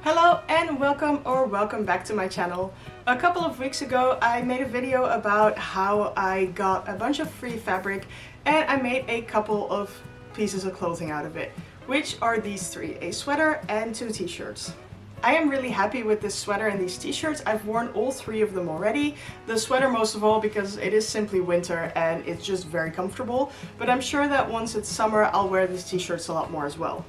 Hello and welcome back to my channel. A couple of weeks ago I made a video about how I got a bunch of free fabric and I made a couple of pieces of clothing out of it, which are these three: a sweater and two t-shirts. I am really happy with this sweater and these t-shirts. I've worn all three of them already. The sweater most of all because it is simply winter and it's just very comfortable, but I'm sure that once it's summer I'll wear these t-shirts a lot more as well.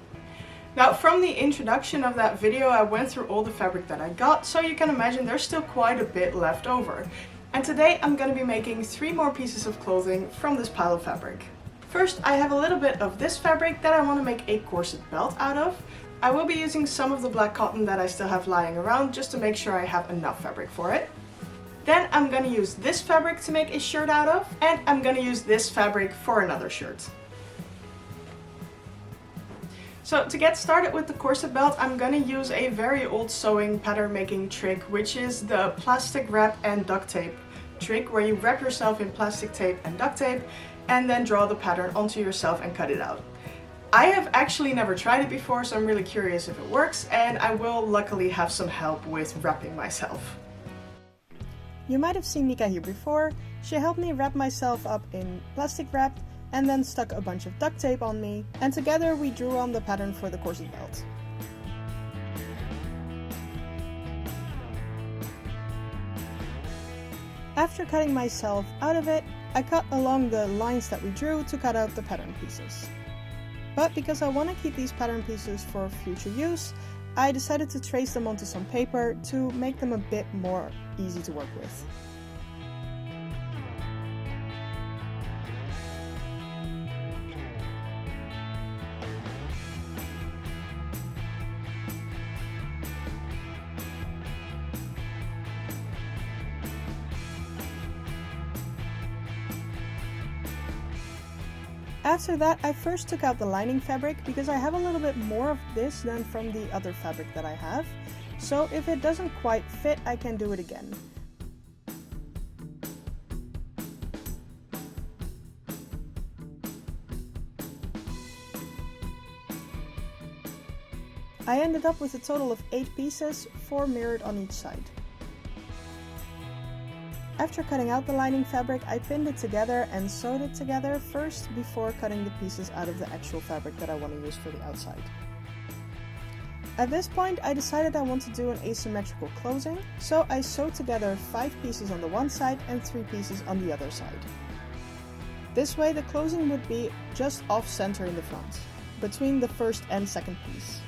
Now, from the introduction of that video I went through all the fabric that I got, so you can imagine there's still quite a bit left over. And today I'm going to be making 3 more pieces of clothing from this pile of fabric. First, I have a little bit of this fabric that I want to make a corset belt out of. I will be using some of the black cotton that I still have lying around just to make sure I have enough fabric for it. Then I'm going to use this fabric to make a shirt out of, and I'm going to use this fabric for another shirt. So to get started with the corset belt, I'm going to use a very old sewing pattern making trick, which is the plastic wrap and duct tape trick, where you wrap yourself in plastic tape and duct tape and then draw the pattern onto yourself and cut it out. I have actually never tried it before, so I'm really curious if it works, and I will luckily have some help with wrapping myself. You might have seen Nika here before. She helped me wrap myself up in plastic wrap and then stuck a bunch of duct tape on me, and together we drew on the pattern for the corset belt. After cutting myself out of it, I cut along the lines that we drew to cut out the pattern pieces. But because I want to keep these pattern pieces for future use, I decided to trace them onto some paper to make them a bit more easy to work with. After that, I first took out the lining fabric because I have a little bit more of this than from the other fabric that I have. So if it doesn't quite fit, I can do it again. I ended up with a total of 8 pieces, 4 mirrored on each side. After cutting out the lining fabric, I pinned it together and sewed it together first before cutting the pieces out of the actual fabric that I want to use for the outside. At this point, I decided I want to do an asymmetrical closing, so I sewed together 5 pieces on the one side and 3 pieces on the other side. This way the closing would be just off center in the front, between the first and second piece.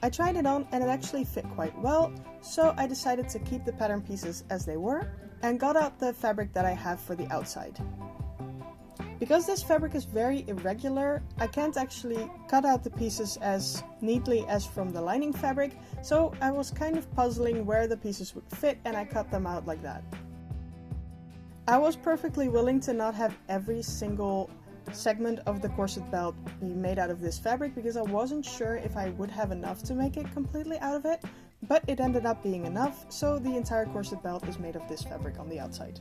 I tried it on and it actually fit quite well, so I decided to keep the pattern pieces as they were and got out the fabric that I have for the outside. Because this fabric is very irregular, I can't actually cut out the pieces as neatly as from the lining fabric, so I was kind of puzzling where the pieces would fit and I cut them out like that. I was perfectly willing to not have every single segment of the corset belt be made out of this fabric because I wasn't sure if I would have enough to make it completely out of it, but it ended up being enough, so the entire corset belt is made of this fabric on the outside.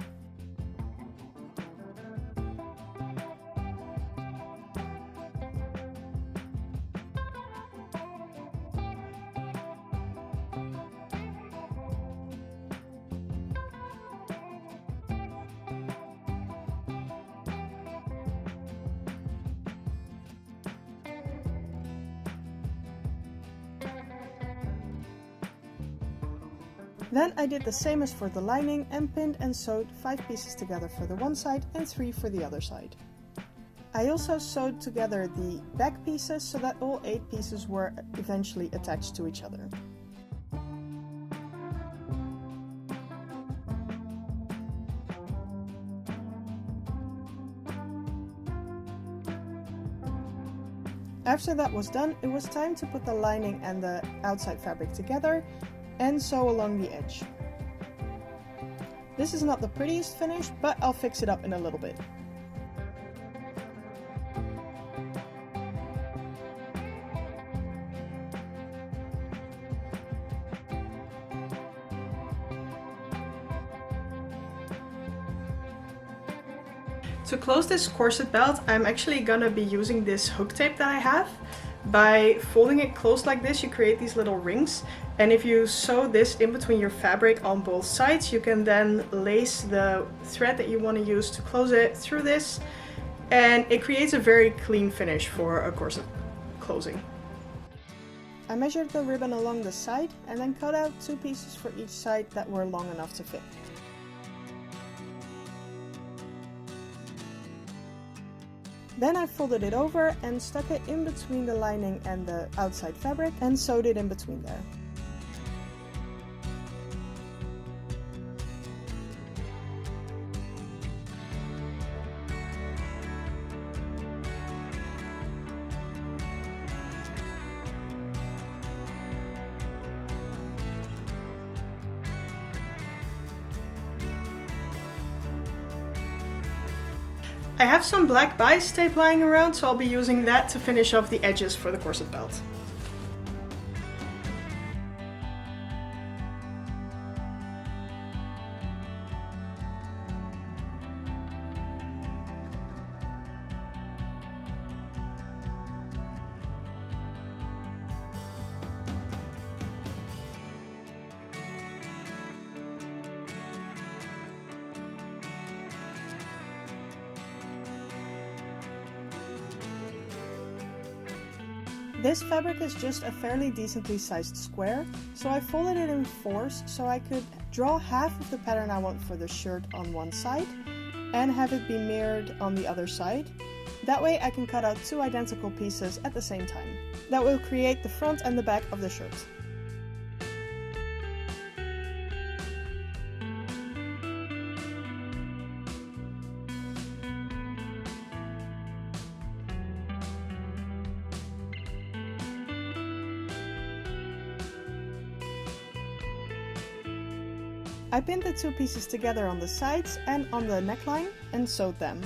Then I did the same as for the lining and pinned and sewed 5 pieces together for the one side and 3 for the other side. I also sewed together the back pieces so that all 8 pieces were eventually attached to each other. After that was done, it was time to put the lining and the outside fabric together and sew along the edge. This is not the prettiest finish, but I'll fix it up in a little bit. To close this corset belt, I'm actually gonna be using this hook tape that I have. By folding it closed like this, you create these little rings, and if you sew this in between your fabric on both sides, you can then lace the thread that you want to use to close it through this, and it creates a very clean finish for a corset closing. I measured the ribbon along the side and then cut out 2 pieces for each side that were long enough to fit. Then I folded it over and stuck it in between the lining and the outside fabric and sewed it in between there. I have some black bias tape lying around, so I'll be using that to finish off the edges for the corset belt. This fabric is just a fairly decently sized square, so I folded it in 4s so I could draw half of the pattern I want for the shirt on one side and have it be mirrored on the other side. That way I can cut out 2 identical pieces at the same time. That will create the front and the back of the shirt. I pinned the 2 pieces together on the sides and on the neckline and sewed them.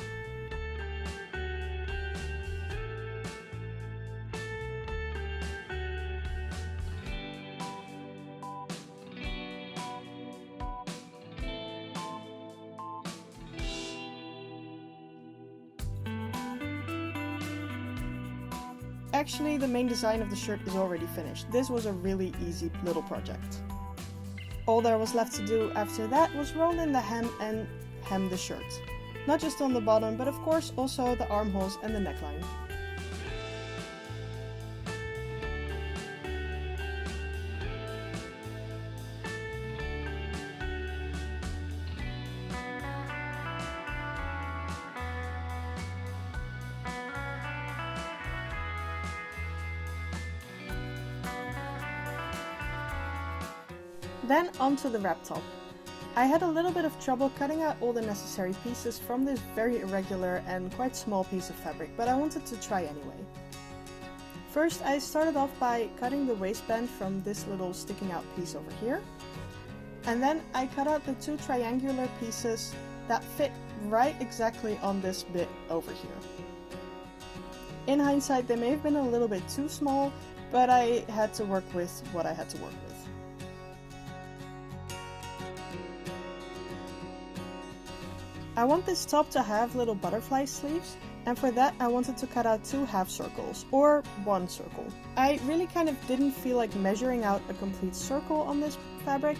Actually, the main design of the shirt is already finished. This was a really easy little project. All there was left to do after that was roll in the hem and hem the shirt. Not just on the bottom, but of course also the armholes and the neckline. Then onto the wrap top. I had a little bit of trouble cutting out all the necessary pieces from this very irregular and quite small piece of fabric, but I wanted to try anyway. First, I started off by cutting the waistband from this little sticking out piece over here. And then I cut out the 2 triangular pieces that fit right exactly on this bit over here. In hindsight, they may have been a little bit too small, but I had to work with what I had to work with. I want this top to have little butterfly sleeves, and for that I wanted to cut out 2 half circles, or 1 circle. I really kind of didn't feel like measuring out a complete circle on this fabric,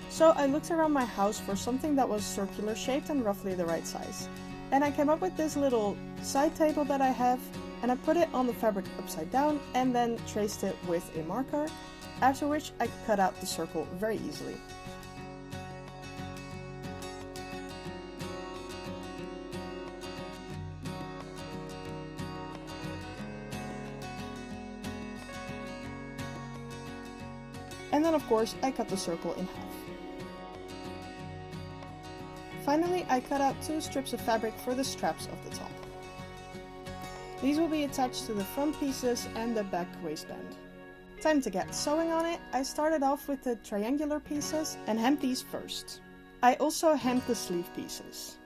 so I looked around my house for something that was circular shaped and roughly the right size. And I came up with this little side table that I have, and I put it on the fabric upside down and then traced it with a marker, after which I cut out the circle very easily. And then of course I cut the circle in half. Finally, I cut out 2 strips of fabric for the straps of the top. These will be attached to the front pieces and the back waistband. Time to get sewing on it. I started off with the triangular pieces and hemmed these first. I also hemmed the sleeve pieces.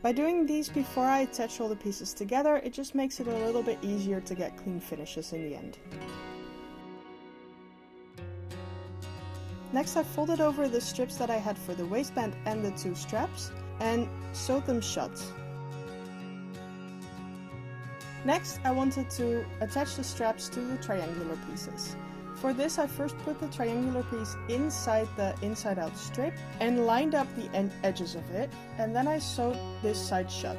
By doing these before I attach all the pieces together, it just makes it a little bit easier to get clean finishes in the end. Next I folded over the strips that I had for the waistband and the 2 straps and sewed them shut. Next I wanted to attach the straps to the triangular pieces. For this I first put the triangular piece inside the inside out strip and lined up the edges of it, and then I sewed this side shut.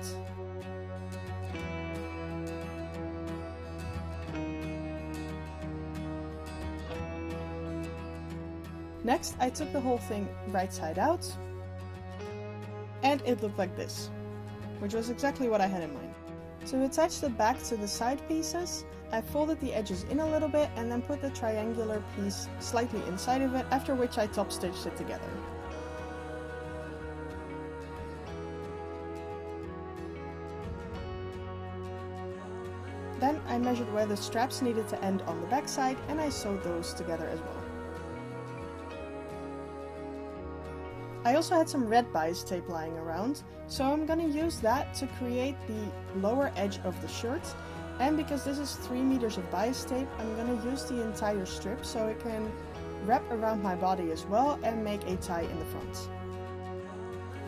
Next I took the whole thing right side out and it looked like this, which was exactly what I had in mind. To attach the back to the side pieces, I folded the edges in a little bit and then put the triangular piece slightly inside of it, after which I top stitched it together. Then I measured where the straps needed to end on the back side and I sewed those together as well. I also had some red bias tape lying around, so I'm gonna use that to create the lower edge of the shirt, and because this is 3 meters of bias tape, I'm gonna use the entire strip so it can wrap around my body as well and make a tie in the front.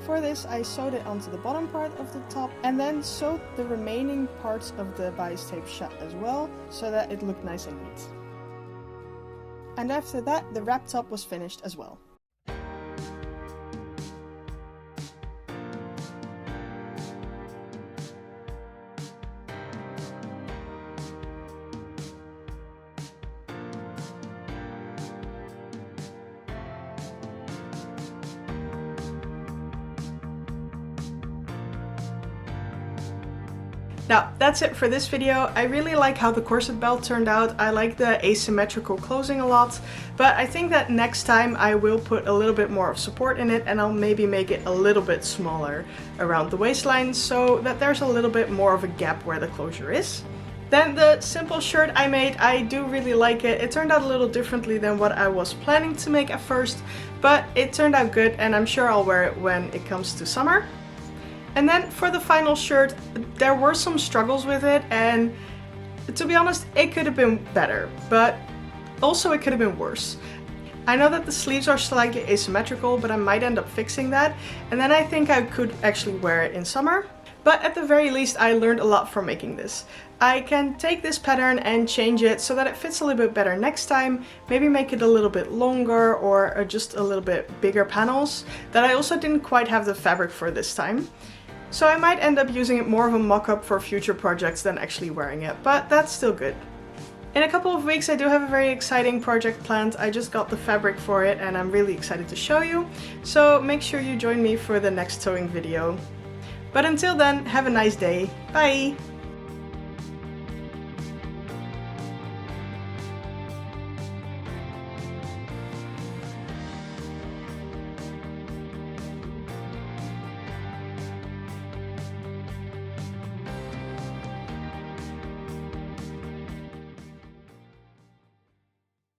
For this I sewed it onto the bottom part of the top and then sewed the remaining parts of the bias tape shut as well so that it looked nice and neat. And after that the wrap top was finished as well. Now, that's it for this video. I really like how the corset belt turned out. I like the asymmetrical closing a lot, but I think that next time I will put a little bit more of support in it and I'll maybe make it a little bit smaller around the waistline so that there's a little bit more of a gap where the closure is. Then the simple shirt I made, I do really like it. It turned out a little differently than what I was planning to make at first, but it turned out good and I'm sure I'll wear it when it comes to summer. And then for the final shirt, there were some struggles with it, and to be honest, it could have been better, but also it could have been worse. I know that the sleeves are slightly asymmetrical, but I might end up fixing that, and then I think I could actually wear it in summer. But at the very least, I learned a lot from making this. I can take this pattern and change it so that it fits a little bit better next time, maybe make it a little bit longer or just a little bit bigger panels that I also didn't quite have the fabric for this time. So I might end up using it more of a mock-up for future projects than actually wearing it, but that's still good. In a couple of weeks I do have a very exciting project planned. I just got the fabric for it and I'm really excited to show you, so make sure you join me for the next sewing video. But until then, have a nice day. Bye!